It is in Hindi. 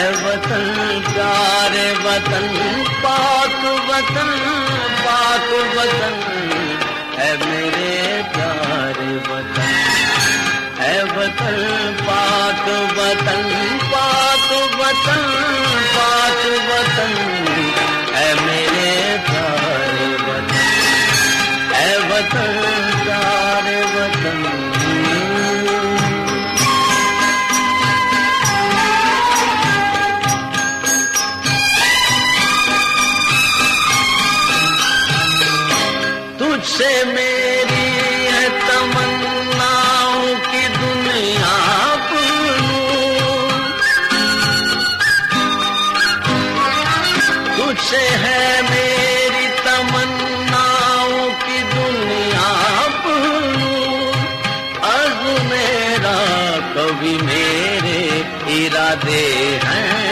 वतन प्यारे वतन, पाक वतन, पाक वतन, है मेरे प्यारे वतन। है वतन पाक वतन, पाक वतन, पाक वतन, है मेरे प्यारे वतन। है वतन प्यारे वतन। तुझसे मेरी है तमन्नाओं की दुनिया बुलूं, तुझसे है मेरी तमन्नाओं की दुनिया बुलूं। अर्ज़ मेरा कभी मेरे इरादे हैं